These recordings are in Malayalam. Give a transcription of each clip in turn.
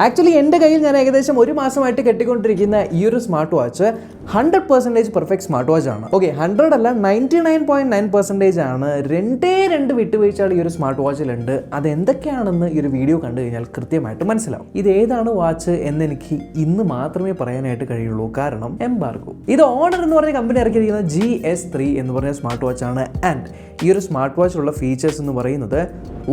ആക്ച്വലി എൻ്റെ കയ്യിൽ ഞാൻ ഏകദേശം ഒരു മാസമായിട്ട് കെട്ടിക്കൊണ്ടിരിക്കുന്ന ഈ ഒരു smart watch 100% perfect smart watch ആണ്. ഓക്കെ, 100 അല്ല, 99.9% ആണ്. രണ്ട് വിട്ടുവീഴ്ചകൾ ഈ ഒരു സ്മാർട്ട് വാച്ചിലുണ്ട്. അത് എന്തൊക്കെയാണെന്ന് ഈ ഒരു വീഡിയോ കണ്ടു കഴിഞ്ഞാൽ കൃത്യമായിട്ട് മനസ്സിലാവും. ഇത് ഏതാണ് വാച്ച് എന്ന് എനിക്ക് ഇന്ന് മാത്രമേ പറയാനായിട്ട് കഴിയുള്ളൂ, കാരണം എംബാർഗോ. ഇത് ഓണർ എന്ന് പറഞ്ഞ കമ്പനി ഇറക്കിയിരിക്കുന്നത് GS3 എന്ന് പറഞ്ഞ സ്മാർട്ട് വാച്ച് ആണ്. ആൻഡ് ഈ ഒരു സ്മാർട്ട് വാച്ചിലുള്ള ഫീച്ചേഴ്സ് എന്ന് പറയുന്നത്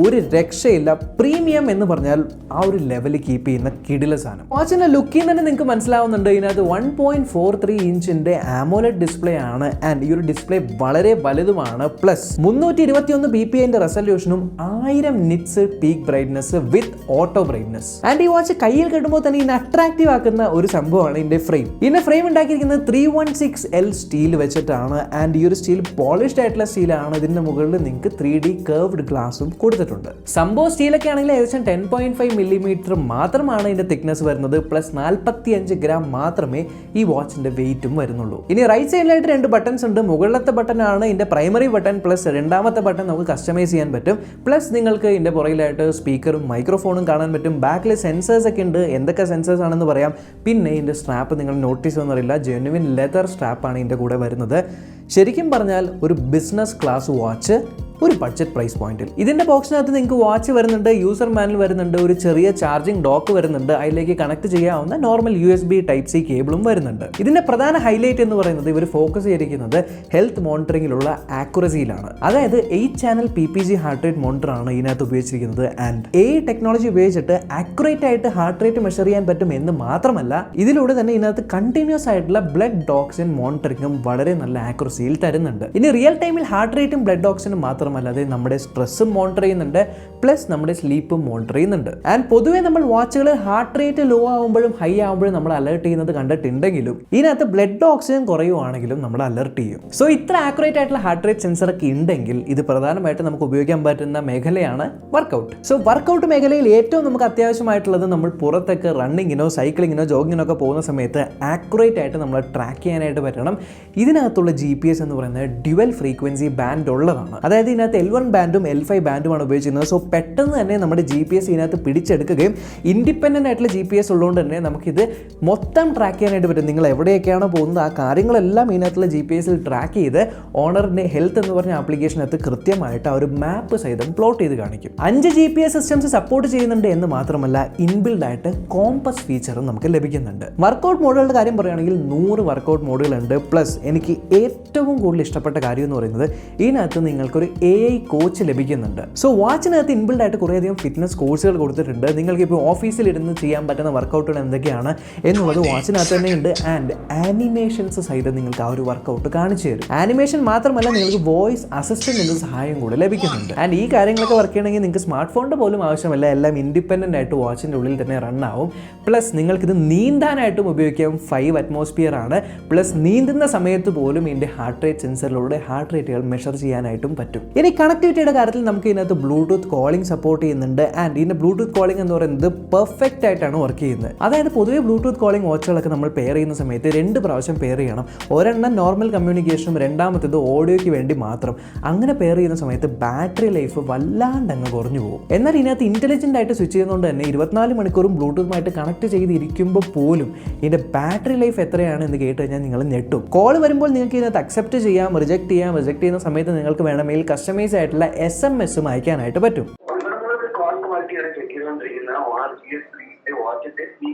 ഒരു രക്ഷയില്ല. പ്രീമിയം എന്ന് പറഞ്ഞാൽ ആ ഒരു ലെവലിൽ കീപ്പ് ചെയ്യുന്ന കിടില സാധനം. വാച്ചിന്റെ ലുക്കിൽ തന്നെ നിങ്ങൾക്ക് മനസ്സിലാവുന്നുണ്ട്. ഇതിനകത്ത് 1.43 ഇഞ്ചിന്റെ AMOLED ഡിസ്പ്ലേ ആണ്. ആൻഡ് ഈ ഒരു ഡിസ്പ്ലേ വളരെ വലുതുമാണ്. പ്ലസ് 321 ppi റെസൊല്യൂഷനും 1000 nits peak brightness with auto brightness. And ഈ വാച്ച് കയ്യിൽ കെട്ടുമ്പോൾ തന്നെ ഇതിനെ അട്രാക്റ്റീവ് ആക്കുന്ന ഒരു സംഭവമാണ് ഇതിന്റെ ഫ്രെയിം. ഇതിന്റെ ഫ്രെയിം ഉണ്ടാക്കിയിരിക്കുന്നത് 316L സ്റ്റീൽ വെച്ചിട്ടാണ്. ആൻഡ് ഈ ഒരു സ്റ്റീൽ പോളിഷ്ഡ് ആയിട്ടുള്ള സ്റ്റീലാണ്. ഇതിന്റെ മുകളിൽ നിങ്ങൾക്ക് 3D കർവ്ഡ് ഗ്ലാസും കൊടുത്തിട്ടുണ്ട്. സംഭവം സ്റ്റീലൊക്കെ ആണെങ്കിൽ ഏകദേശം 10.5 മില്ലിമീറ്റർ മാത്രമാണ് ഇതിന്റെ തിക്നെസ് വരുന്നത്. പ്ലസ് 45 ഗ്രാം മാത്രമേ ഈ വാച്ചിന്റെ വെയിറ്റും വരുന്നുള്ളൂ. ഇനി റൈറ്റ് സൈഡിലായിട്ട് 2 ബട്ടൺസ് ഉണ്ട്. മുകളിലത്തെ ബട്ടൺ ആണ് ഇതിന്റെ പ്രൈമറി ബട്ടൺ. പ്ലസ് രണ്ടാമത്തെ ബട്ടൺ നമുക്ക് കസ്റ്റമൈസ് ചെയ്യാൻ പറ്റും. പ്ലസ് നിങ്ങൾക്ക് ഇതിന്റെ പുറകിലായിട്ട് സ്പീക്കറും മൈക്രോഫോണും കാണാൻ പറ്റും. ബാക്കിൽ സെൻസേഴ്സ് ഒക്കെ ഉണ്ട്. എന്തൊക്കെ സെൻസേഴ്സ് ആണെന്ന് പറയാം. പിന്നെ ഇതിന്റെ സ്ട്രാപ്പ് നിങ്ങൾ നോട്ടീസ് ഒന്നറിയില്ല, ജെന്യുവിൻ ലെതർ സ്ട്രാപ്പാണ് ഇതിന്റെ കൂടെ വരുന്നത്. ശരിക്കും പറഞ്ഞാൽ ഒരു ബിസിനസ് ക്ലാസ് വാച്ച് ഒരു ബഡ്ജറ്റ് പ്രൈസ് പോയിന്റിൽ. ഇതിന്റെ ബോക്സിനകത്ത് നിങ്ങൾക്ക് വാച്ച് വരുന്നുണ്ട്, യൂസർ മാനുവൽ വരുന്നുണ്ട്, ഒരു ചെറിയ ചാർജിംഗ് ഡോക്ക് വരുന്നുണ്ട്, അതിലേക്ക് കണക്ട് ചെയ്യാവുന്ന നോർമൽ USB Type-C കേബിളും വരുന്നുണ്ട്. ഇതിന്റെ പ്രധാന ഹൈലൈറ്റ് എന്ന് പറയുന്നത് ഇവർ ഫോക്കസ് ചെയ്തിരിക്കുന്നത് ഹെൽത്ത് മോണിറ്ററിംഗിലുള്ള ആക്യുറസിയിലാണ്. അതായത് 8 ചാനൽ PPG ഹാർട്ട്റേറ്റ് മോണിറ്റർ ആണ് ഇതിനകത്ത് ഉപയോഗിച്ചിരിക്കുന്നത്. ആൻഡ് AI ടെക്നോളജി ഉപയോഗിച്ചിട്ട് ആക്യുറേറ്റ് ആയിട്ട് ഹാർട്ട് റേറ്റ് മെഷർ ചെയ്യാൻ പറ്റും എന്ന് മാത്രമല്ല, ഇതിലൂടെ തന്നെ ഇതിനകത്ത് കണ്ടിന്യൂസ് ആയിട്ടുള്ള ബ്ലഡ് ഓക്സിജൻ മോണിറ്ററിംഗും വളരെ നല്ല ആക്യുറസിയിൽ തരുന്നുണ്ട്. ഇനി റിയൽ ടൈമിൽ ഹാർട്ട് റേറ്റും ബ്ലഡ് ഓക്സിജനും അല്ലാതെ നമ്മുടെ സ്ട്രെസ്സും മോണിറ്റർ ചെയ്യുന്നുണ്ട്. പ്ലസ് നമ്മുടെ സ്ലീപ്പും മോണിറ്റർ ചെയ്യുന്നുണ്ട്. ആൻഡ് പൊതുവെ നമ്മൾ വാച്ചുകൾ ഹാർട്ട് റേറ്റ് ലോ ആവുമ്പോഴും ഹൈ ആവുമ്പോഴും നമ്മൾ അലർട്ട് ചെയ്യുന്നത് കണ്ടിട്ടുണ്ടെങ്കിലും ഇതിനകത്ത് ബ്ലഡ് ഓക്സിജൻ കുറയുവാണെങ്കിലും നമ്മൾ അലർട്ട് ചെയ്യും. സോ ഇത്ര ആക്യുറേറ്റ് ആയിട്ടുള്ള ഹാർട്ട് റേറ്റ് സെൻസർ ഒക്കെ ഉണ്ടെങ്കിൽ ഇത് പ്രധാനമായിട്ട് നമുക്ക് ഉപയോഗിക്കാൻ പറ്റുന്ന മേഖലയാണ് വർക്കൗട്ട്. സോ വർക്കൗട്ട് മേഖലയിൽ ഏറ്റവും നമുക്ക് അത്യാവശ്യമായിട്ടുള്ളത് നമ്മൾ പുറത്തൊക്കെ റണ്ണിങ്ങിനോ സൈക്ലിങ്ങിനോ ജോഗിങ്ങിനോ ഒക്കെ പോകുന്ന സമയത്ത് ആക്യുറേറ്റ് ആയിട്ട് നമ്മൾ ട്രാക്ക് ചെയ്യാനായിട്ട് പറ്റണം. ഇതിനകത്തുള്ള GPS എന്ന് പറയുന്നത് ഡ്യുവൽ ഫ്രീക്വൻസി ബാൻഡ് ഉള്ളതാണ്. അതായത് ഇതിനകത്ത് L1 ബാൻഡും L5 ബാൻഡുമാണ് ഉപയോഗിച്ചിരുന്നത്. സോ പെട്ടെന്ന് തന്നെ നമ്മുടെ GPS ഇതിനകത്ത് പിടിച്ചെടുക്കുകയും ഇൻഡിപെൻഡൻ്റ് ആയിട്ടുള്ള GPS ഉള്ളതുകൊണ്ട് തന്നെ നമുക്കിത് മൊത്തം ട്രാക്ക് ചെയ്യാനായിട്ട് പറ്റും. നിങ്ങൾ എവിടെയൊക്കെയാണ് പോകുന്നത് ആ കാര്യങ്ങളെല്ലാം ഇതിനകത്തുള്ള GPS-ൽ ട്രാക്ക് ചെയ്ത് ഓണറിൻ്റെ ഹെൽത്ത് എന്ന് പറഞ്ഞ ആപ്ലിക്കേഷനകത്ത് കൃത്യമായിട്ട് ആ ഒരു മാപ്പ് സഹിതം പ്ലോട്ട് ചെയ്ത് കാണിക്കും. 5 GPS സിസ്റ്റംസ് സപ്പോർട്ട് ചെയ്യുന്നുണ്ട് എന്ന് മാത്രമല്ല ഇൻബിൽഡ് ആയിട്ട് കോമ്പസ് ഫീച്ചറും നമുക്ക് ലഭിക്കുന്നുണ്ട്. വർക്കൗട്ട് മോഡുകളുടെ കാര്യം പറയുകയാണെങ്കിൽ 100 വർക്കൗട്ട് മോഡുകളുണ്ട്. പ്ലസ് എനിക്ക് ഏറ്റവും കൂടുതൽ ഇഷ്ടപ്പെട്ട കാര്യം എന്ന് പറയുന്നത് ഇതിനകത്ത് നിങ്ങൾക്കൊരു AI കോച്ച് ലഭിക്കുന്നുണ്ട്. സോ വാച്ചിനകത്ത് ഇൻബിൽഡ് ആയിട്ട് കുറേയധികം ഫിറ്റ്നസ് കോഴ്സുകൾ കൊടുത്തിട്ടുണ്ട്. നിങ്ങൾക്ക് ഇപ്പോൾ ഓഫീസിൽ ഇരുന്ന് ചെയ്യാൻ പറ്റുന്ന വർക്കൗട്ടുകൾ എന്തൊക്കെയാണ് എന്നുള്ളത് വാച്ചിനകത്ത് തന്നെ ഉണ്ട്. ആൻഡ് ആനിമേഷൻസ് സഹിതം നിങ്ങൾക്ക് ആ ഒരു വർക്കൗട്ട് കാണിച്ചു തരും. ആനിമേഷൻ മാത്രമല്ല, നിങ്ങൾക്ക് വോയിസ് അസിസ്റ്റന്റിന്റെ സഹായം കൂടെ ലഭിക്കുന്നുണ്ട്. ആൻഡ് ഈ കാര്യങ്ങളൊക്കെ വർക്ക് ചെയ്യണമെങ്കിൽ നിങ്ങൾക്ക് സ്മാർട്ട് ഫോണിന്റെ പോലും ആവശ്യമല്ല. എല്ലാം ഇൻഡിപെൻഡന്റ് ആയിട്ട് വാച്ചിന്റെ ഉള്ളിൽ തന്നെ റൺ ആവും. പ്ലസ് നിങ്ങൾക്കിത് നീന്താനായിട്ടും ഉപയോഗിക്കാം. 5 അറ്റ്മോസ്ഫിയർ ആണ്. പ്ലസ് നീന്തുന്ന സമയത്ത് പോലും ഇതിന്റെ ഹാർട്ട് റേറ്റ് സെൻസറിലൂടെ ഹാർട്ട് റേറ്റുകൾ മെഷർ ചെയ്യാനായിട്ടും പറ്റും. ഇനി കണക്ടിവിറ്റിയുടെ കാര്യത്തിൽ നമുക്ക് ഇതിനകത്ത് ബ്ലൂടൂത്ത് കോളിംഗ് സപ്പോർട്ട് ചെയ്യുന്നുണ്ട്. ആൻഡ് ഇതിന്റെ ബ്ലൂടൂത്ത് കോളിംഗ് എന്ന് പറയുന്നത് പെർഫെക്റ്റ് ആയിട്ടാണ് വർക്ക് ചെയ്യുന്നത്. അതായത് പൊതുവെ ബ്ലൂടൂത്ത് കോളിംഗ് വാച്ചുകളൊക്കെ നമ്മൾ പെയർ ചെയ്യുന്ന സമയത്ത് 2 പ്രാവശ്യം പെയർ ചെയ്യണം. ഒരെണ്ണം നോർമൽ കമ്മ്യൂണിക്കേഷനും രണ്ടാമത്തേത് ഓഡിയോയ്ക്ക് വേണ്ടി മാത്രം. അങ്ങനെ പെയർ ചെയ്യുന്ന സമയത്ത് ബാറ്ററി ലൈഫ് വല്ലാണ്ട് അങ്ങ് കുറഞ്ഞു പോകും. എന്നാൽ ഇതിനകത്ത് ഇന്റലിജന്റ് ആയിട്ട് സ്വിച്ച് ചെയ്യുന്നതുകൊണ്ട് തന്നെ 24 മണിക്കൂറും ബ്ലൂടൂത്തുമായിട്ട് കണക്ട് ചെയ്തിരിക്കുമ്പോൾ പോലും ഇതിന്റെ ബാറ്ററി ലൈഫ് എത്രയാണ് എന്ന് കേട്ട് കഴിഞ്ഞാൽ നിങ്ങൾ ഞെട്ടും. കോൾ വരുമ്പോൾ നിങ്ങൾക്ക് ഇതിനകത്ത് അക്സെപ്റ്റ് ചെയ്യാം, റിജക്ട് ചെയ്യാം. റിജക്ട് ചെയ്യുന്ന സമയത്ത് നിങ്ങൾക്ക് വേണമെങ്കിൽ കസ്റ്റമൈസ് ആയിട്ടുള്ള SMS അയക്കാനായിട്ട് പറ്റും.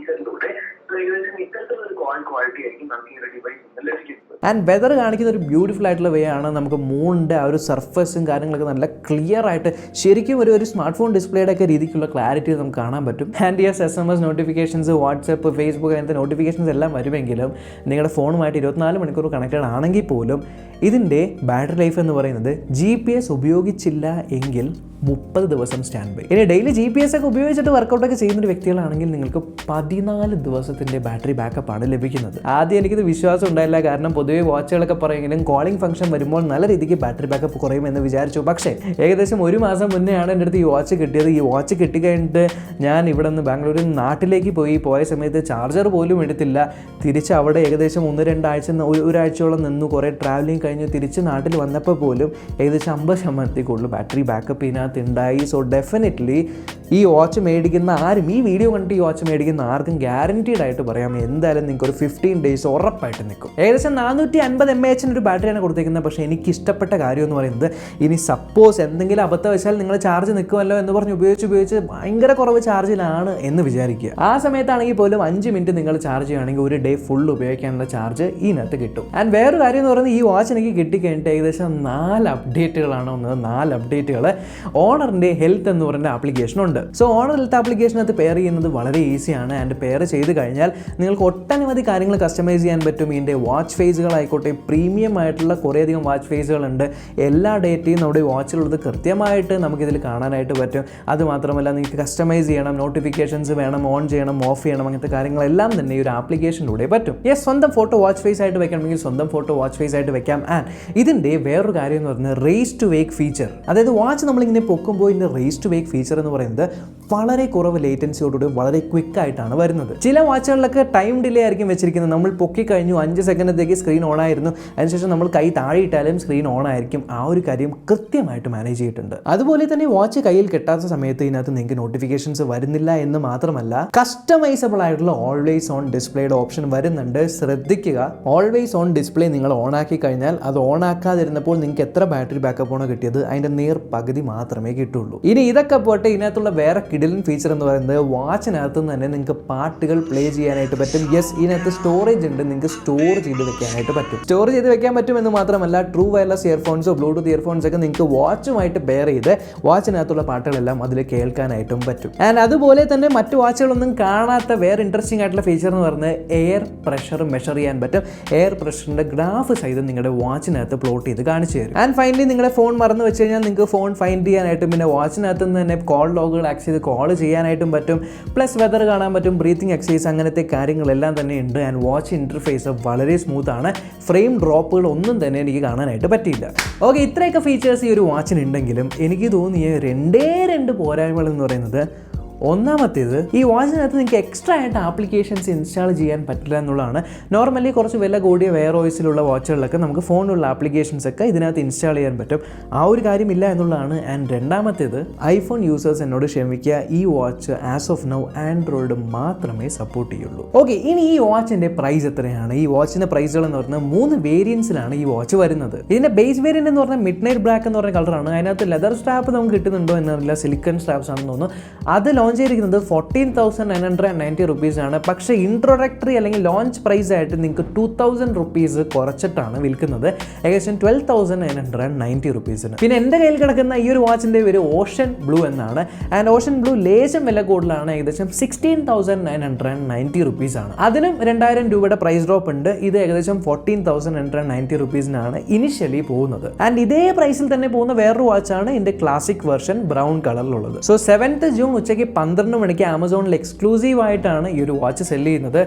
ആൻഡ് വെതർ കാണിക്കുന്ന ഒരു ബ്യൂട്ടിഫുൾ ആയിട്ടുള്ള വേ ആണ്. നമുക്ക് മൂണിൻ്റെ ആ ഒരു സർഫസും കാര്യങ്ങളൊക്കെ നല്ല ക്ലിയർ ആയിട്ട് ശരിക്കും ഒരു സ്മാർട്ട് ഫോൺ ഡിസ്പ്ലേയുടെ ഒക്കെ രീതിക്കുള്ള ക്ലാരിറ്റി നമുക്ക് കാണാൻ പറ്റും. And SMS notifications, WhatsApp, Facebook അങ്ങനത്തെ നോട്ടിഫിക്കേഷൻസ് എല്ലാം വരുമെങ്കിലും നിങ്ങളുടെ ഫോണുമായിട്ട് 24 മണിക്കൂർ കണക്റ്റഡ് ആണെങ്കിൽ പോലും ഇതിൻ്റെ ബാറ്ററി ലൈഫ് എന്ന് പറയുന്നത് GPS ഉപയോഗിച്ചില്ല എങ്കിൽ 30 ദിവസം സ്റ്റാൻഡ് ബൈ. ഇനി ഡെയിലി GPS ഒക്കെ ഉപയോഗിച്ചിട്ട് വർക്കൗട്ടൊക്കെ ചെയ്യുന്ന ഒരു വ്യക്തികളാണെങ്കിൽ നിങ്ങൾക്ക് 14 ദിവസത്തിൻ്റെ ബാറ്ററി ബാക്കപ്പ് ആണ് ലഭിക്കുന്നത്. ആദ്യം എനിക്കിത് വിശ്വാസം ഉണ്ടായില്ല, കാരണം പൊതുവേ വാച്ചുകളൊക്കെ പറയുമെങ്കിലും കോളിംഗ് ഫംഗ്ഷൻ വരുമ്പോൾ നല്ല രീതിക്ക് ബാറ്ററി ബാക്കപ്പ് കുറയുമെന്ന് വിചാരിച്ചു. പക്ഷേ ഏകദേശം 1 മാസം മുന്നെയാണ് എൻ്റെ അടുത്ത് ഈ വാച്ച് കിട്ടിയത്. ഈ വാച്ച് കിട്ടിക്കഴിഞ്ഞിട്ട് ഞാൻ ഇവിടെ നിന്ന് ബാംഗ്ലൂരിൽ നാട്ടിലേക്ക് പോയ സമയത്ത് ചാർജർ പോലും എടുത്തില്ല. തിരിച്ച് അവിടെ ഏകദേശം 1-2 ആഴ്ച ഒരാഴ്ചയോളം നിന്നു. കുറേ ട്രാവലിംഗ് കഴിഞ്ഞ് തിരിച്ച് നാട്ടിൽ വന്നപ്പോൾ പോലും ഏകദേശം 50% കൂടുതൽ ബാറ്ററി ബാക്കപ്പ് ഇതിനകത്ത് ഉണ്ടായി. സോ ഡെഫിനറ്റ്ലി ഈ വാച്ച് മേടിക്കുന്ന ആരും, ഈ വീഡിയോ കണ്ടിട്ട് ഈ വാച്ച് മേടിക്കുന്ന ആർക്കും ഗ്യാരൻറ്റീഡ് ആയിട്ട് പറയാം എന്തായാലും നിങ്ങൾക്ക് ഒരു 15 days ഉറപ്പായിട്ട് നിൽക്കും. ഏകദേശം 450 mAh ഒരു ബാറ്ററിയാണ് കൊടുത്തേക്കുന്നത്. പക്ഷേ എനിക്ക് ഇഷ്ടപ്പെട്ട കാര്യം എന്ന് പറയുന്നത്, ഇനി സപ്പോസ് എന്തെങ്കിലും അബദ്ധം വെച്ചാൽ നിങ്ങൾ ചാർജ് നിൽക്കുമല്ലോ എന്ന് പറഞ്ഞ് ഉപയോഗിച്ച് ഭയങ്കര കുറവ് ചാർജിലാണ് എന്ന് വിചാരിക്കുക. ആ സമയത്താണെങ്കിൽ പോലും 5 minute നിങ്ങൾ ചാർജ് ചെയ്യുകയാണെങ്കിൽ ഒരു ഡേ ഫുൾ ഉപയോഗിക്കാനുള്ള ചാർജ് ഇതിനകത്ത് കിട്ടും. ആൻഡ് വേറൊരു കാര്യം എന്ന് പറയുന്നത്, ഈ വാച്ച് എനിക്ക് കിട്ടിക്കഴിഞ്ഞിട്ട് ഏകദേശം 4 അപ്ഡേറ്റുകളാണ് വന്നത്. 4 അപ്ഡേറ്റുകൾ. ഓണറിൻ്റെ ഹെൽത്ത് എന്ന് പറയുന്ന ആപ്ലിക്കേഷൻ ഉണ്ട്. സോ ഓണർ ഹെൽത്ത് ആപ്ലിക്കേഷനകത്ത് പെയർ ചെയ്യുന്നത് വളരെ ഈസിയാണ്. ആൻഡ് പെയർ ചെയ്ത് കഴിഞ്ഞാൽ നിങ്ങൾക്ക് ഒട്ടനവധി കാര്യങ്ങൾ കസ്റ്റമൈസ് ചെയ്യാൻ പറ്റും. ഇതിൻ്റെ വാച്ച് ഫേസുകളായിക്കോട്ടെ, പ്രീമിയം ആയിട്ടുള്ള കുറേയധികം വാച്ച് ഫേസുകളുണ്ട്. എല്ലാ ഡേറ്റയും നമ്മുടെ വാച്ചിലുള്ളത് കൃത്യമായിട്ട് നമുക്കിതിൽ കാണാനായിട്ട് പറ്റും. അതുമാത്രമല്ല നിങ്ങൾക്ക് കസ്റ്റമൈസ് ചെയ്യണം, നോട്ടിഫിക്കേഷൻസ് വേണം, ഓൺ ചെയ്യണം, ഓഫ് ചെയ്യണം, അങ്ങനത്തെ കാര്യങ്ങളെല്ലാം തന്നെ ഈ ഒരു ആപ്ലിക്കേഷനിലൂടെ പറ്റും. യെസ്, സ്വന്തം ഫോട്ടോ വാച്ച് ഫേസ് ആയിട്ട് വെക്കണമെങ്കിൽ സ്വന്തം ഫോട്ടോ വാച്ച് ഫേസ് ആയിട്ട് വെക്കാം. ആൻഡ് ഇതിൻ്റെ വേറൊരു കാര്യം എന്ന് പറയുന്നത് റേസ് ടു വേക്ക് ഫീച്ചർ. അതായത് വാച്ച് നമ്മളിങ്ങനെ പൊക്കുമ്പോൾ ഇതിൻ്റെ റേസ് ടു വേക്ക് ഫീച്ചർ എന്ന് പറയുന്നത് വളരെ കുറവ് ലേറ്റൻസിയോടുകൂടി വളരെ ക്വിക്കായിട്ടാണ് വരുന്നത്. ചില വാച്ചുകളിലൊക്കെ ടൈം ഡിലേ ആയിരിക്കും വെച്ചിരിക്കുന്നത്. നമ്മൾ പൊക്കി കഴിഞ്ഞു 5 സെക്കൻഡത്തേക്ക് സ്ക്രീൻ ഓൺ ആയിരുന്നു, അതിനുശേഷം നമ്മൾ കൈ താഴെ ഇട്ടാലും സ്ക്രീൻ ഓൺ ആയിരിക്കും. ആ ഒരു കാര്യം കൃത്യമായിട്ട് മാനേജ് ചെയ്തിട്ടുണ്ട്. അതുപോലെ തന്നെ വാച്ച് കയ്യിൽ കെട്ടാത്ത സമയത്ത് ഇതിനകത്ത് നിങ്ങൾക്ക് നോട്ടിഫിക്കേഷൻസ് വരുന്നില്ല എന്ന് മാത്രമല്ല, കസ്റ്റമൈസബിൾ ആയിട്ടുള്ള ഓൾവേസ് ഓൺ ഡിസ്പ്ലേയുടെ ഓപ്ഷൻ വരുന്നുണ്ട്. ശ്രദ്ധിക്കുക, ഓൾവേസ് ഓൺ ഡിസ്പ്ലേ നിങ്ങൾ ഓൺ ആക്കി കഴിഞ്ഞാൽ അത് ഓൺ ആക്കാതിരുന്നപ്പോൾ നിങ്ങൾക്ക് എത്ര ബാറ്ററി ബാക്കപ്പ് ആണോ കിട്ടിയത് അതിൻ്റെ നേർ പകുതി മാത്രമേ കിട്ടുള്ളൂ. ഇനി ഇതൊക്കെ പോട്ടെ, ഇതിനകത്തുള്ള വേറെ കിടിലൻ ഫീച്ചർ എന്ന് പറയുന്നത് വാച്ചിനകത്ത് നിന്ന് തന്നെ നിങ്ങൾക്ക് പാട്ടുകൾ പ്ലേ ചെയ്യാനായിട്ട് പറ്റും. യെസ്, ഇതിനകത്ത് സ്റ്റോറേജ് ഉണ്ട്, നിങ്ങൾക്ക് സ്റ്റോർ ചെയ്ത് വെക്കാനായിട്ട് പറ്റും. സ്റ്റോർ ചെയ്ത് വെക്കാൻ പറ്റുമെന്ന് മാത്രമല്ല, ട്രൂ വയർലെസ് ഇയർഫോൺസോ ബ്ലൂടൂത്ത് ഇയർഫോൺസ് ഒക്കെ നിങ്ങൾക്ക് വാച്ചുമായിട്ട് പെയർ ചെയ്ത് വാച്ചിനകത്തുള്ള പാട്ടുകളെല്ലാം അതിൽ കേൾക്കാനായിട്ടും പറ്റും. ആൻഡ് അതുപോലെ തന്നെ മറ്റു വാച്ചുകളൊന്നും കാണാത്ത വേറെ ഇൻട്രസ്റ്റിംഗ് ആയിട്ടുള്ള ഫീച്ചർ എന്ന് പറയുന്നത് എയർ പ്രഷർ മെഷർ ചെയ്യാൻ പറ്റും. എയർ പ്രഷറിൻ്റെ ഗ്രാഫ് സഹിതം നിങ്ങളുടെ വാച്ചിനകത്ത് പ്ലോട്ട് ചെയ്ത് കാണിച്ചു തരും. ആൻഡ് ഫൈനലി നിങ്ങളുടെ ഫോൺ മറന്നു വെച്ച് കഴിഞ്ഞാൽ നിങ്ങൾക്ക് ഫോൺ ഫൈൻഡ് ചെയ്യാനായിട്ടും പിന്നെ വാച്ചിനകത്ത് നിന്ന് തന്നെ കോൾ ലോഗുകൾ ആക്സസ് ചെയ്ത് കോൾ ചെയ്യാനായിട്ടും പറ്റും. പ്ലസ് വെതർ കാണാൻ പറ്റും, ബ്രീത്തിങ് എക്സസൈസ്, അങ്ങനത്തെ കാര്യങ്ങളെല്ലാം തന്നെ ഉണ്ട്. ആൻഡ് വാച്ച് ഇൻ്റർഫേസ് വളരെ സ്മൂത്ത് ആണ്. ഫ്രെയിം ഡ്രോപ്പുകൾ ഒന്നും തന്നെ എനിക്ക് കാണാനായിട്ട് പറ്റിയില്ല. ഓക്കെ, ഇത്രയൊക്കെ ഫീച്ചേഴ്സ് ഈ ഒരു വാച്ചിനുണ്ടെങ്കിലും എനിക്ക് തോന്നിയ 2 പോരായ്മകൾ എന്ന് പറയുന്നത്, ഒന്നാമത്തേത് ഈ വാച്ചിനകത്ത് നിങ്ങൾക്ക് എക്സ്ട്രാ ആയിട്ട് ആപ്ലിക്കേഷൻസ് ഇൻസ്റ്റാൾ ചെയ്യാൻ പറ്റില്ല എന്നുള്ളതാണ്. നോർമലി കുറച്ച് വില കൂടിയ വെയർ ഓയിസിലുള്ള വാച്ചുകളിലൊക്കെ നമുക്ക് ഫോണിലുള്ള ആപ്ലിക്കേഷൻസ് ഒക്കെ ഇതിനകത്ത് ഇൻസ്റ്റാൾ ചെയ്യാൻ പറ്റും. ആ ഒരു കാര്യമില്ല എന്നുള്ളതാണ്. ആൻഡ് രണ്ടാമത്തേത്, ഐഫോൺ യൂസേഴ്സ് എന്നോട് ക്ഷമിക്കുക, ഈ watch as of now Android മാത്രമേ സപ്പോർട്ട് ചെയ്യുള്ളൂ. ഓക്കെ, ഇനി ഈ വാച്ചിൻ്റെ പ്രൈസ് എത്രയാണ്? ഈ വാച്ചിൻ്റെ പ്രൈസുകൾ എന്ന് പറഞ്ഞാൽ 3 വേരിയൻസിലാണ് ഈ വാച്ച് വരുന്നത്. ഇതിൻ്റെ ബേസ് വേരിയൻ്റ് എന്ന് പറഞ്ഞാൽ മിഡ് നൈറ്റ് ബ്ലാക്ക് എന്ന് പറഞ്ഞ കളറാണ്. അതിനകത്ത് ലെതർ സ്ട്രാപ്പ് നമുക്ക് കിട്ടുന്നുണ്ടോ എന്നറിയില്ല, സിലിക്കൺ സ്ട്രാപ്സ് ആണെന്ന് തോന്നുന്നു. അത് ലോഞ്ച് ചെയ്തിരിക്കുന്നത് 14,990 റുപ്പീസാണ്. പക്ഷേ ഇൻട്രോഡക്ടറി അല്ലെങ്കിൽ ലോഞ്ച് പ്രൈസ് ആയിട്ട് നിങ്ങൾക്ക് 2,000 റുപ്പീസ് കുറച്ചിട്ടാണ് വിൽക്കുന്നത്, ഏകദേശം 12,990 റുപ്പീസിന്. പിന്നെ എൻ്റെ കയ്യിൽ കിടക്കുന്ന ഈ ഒരു വാച്ചിൻ്റെ പേര് ഓഷൻ ബ്ലൂ എന്നാണ്. ആൻഡ് ഓഷൻ ബ്ലൂ ലേശം വില കൂടുതലാണ്, ഏകദേശം 16,990 റുപ്പീസാണ്. അതിനും 2,000 രൂപയുടെ പ്രൈസ് ഡ്രോപ്പ് ഉണ്ട്. ഇത് ഏകദേശം 14,990 റുപ്പീസിനാണ് ഇനിഷ്യലി പോകുന്നത്. ആൻഡ് ഇതേ പ്രൈസിൽ തന്നെ പോകുന്ന വേറൊരു വാച്ചാണ് ഇതിൻ്റെ ക്ലാസിക് വെർഷൻ ബ്രൗൺ കളറിലുള്ളത്. സോ 7th ജൂൺ ഉച്ചയ്ക്ക് 12 മണിക്ക് ആമസോണിൽ എക്സ്ക്ലൂസീവ് ആയിട്ടാണ് ഈ ഒരു വാച്ച് സെല് ചെയ്യുന്നത്.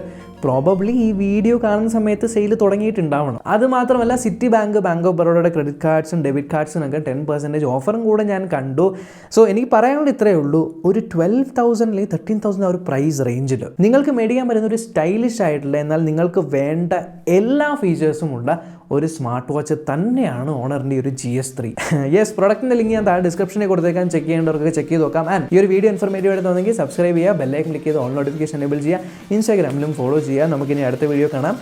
പ്രോബബ്ലി ഈ വീഡിയോ കാണുന്ന സമയത്ത് സെയിൽ തുടങ്ങിയിട്ടുണ്ടാവണം. അതുമാത്രമല്ല, സിറ്റി ബാങ്ക്, ബാങ്ക് ഓഫ് ബറോഡയുടെ ക്രെഡിറ്റ് കാർഡ്സും ഡെബിറ്റ് കാർഡ്സിനൊക്കെ 10% ഓഫറും കൂടെ ഞാൻ കണ്ടു. സോ എനിക്ക് പറയാനുള്ളത് ഇത്രയേ ഉള്ളൂ, ഒരു 12,000 അല്ലെങ്കിൽ 13,000 ആ ഒരു പ്രൈസ് റേഞ്ചിൽ നിങ്ങൾക്ക് മേടിക്കാൻ പറ്റുന്ന ഒരു സ്റ്റൈലിഷ് ആയിട്ടുള്ള എന്നാൽ നിങ്ങൾക്ക് വേണ്ട എല്ലാ ഫീച്ചേഴ്സും ഉള്ള ഒരു സ്മാർട്ട് വാച്ച് തന്നെയാണ് ഓണറിൻ്റെ ഒരു GS3. യെസ്, പ്രൊഡക്റ്റിൻ്റെ ലിങ്ക് ഞാൻ താഴെ ഡിസ്ക്രിപ്ഷനിൽ കൊടുത്തേക്കാൻ, ചെക്ക് ചെയ്യേണ്ടവർക്ക് ചെക്ക് ചെയ്ത് നോക്കാം. ആൻഡ് ഈ ഒരു വീഡിയോ ഇൻഫർമേറ്റീവ് ആയിട്ട് തോന്നുമെങ്കിൽ സബ്സ്ക്രൈബ് ചെയ്യുക, ബെല്ലൈക്കൻ ക്ലിക്ക് ചെയ്ത് ഓൺ നോട്ടിഫിക്കേഷൻ എനേബിൾ ചെയ്യുക, ഇൻസ്റ്റാഗ്രാമിലും ഫോളോ ചെയ്യുക. നമുക്കിനി അടുത്ത വീഡിയോ കാണാം.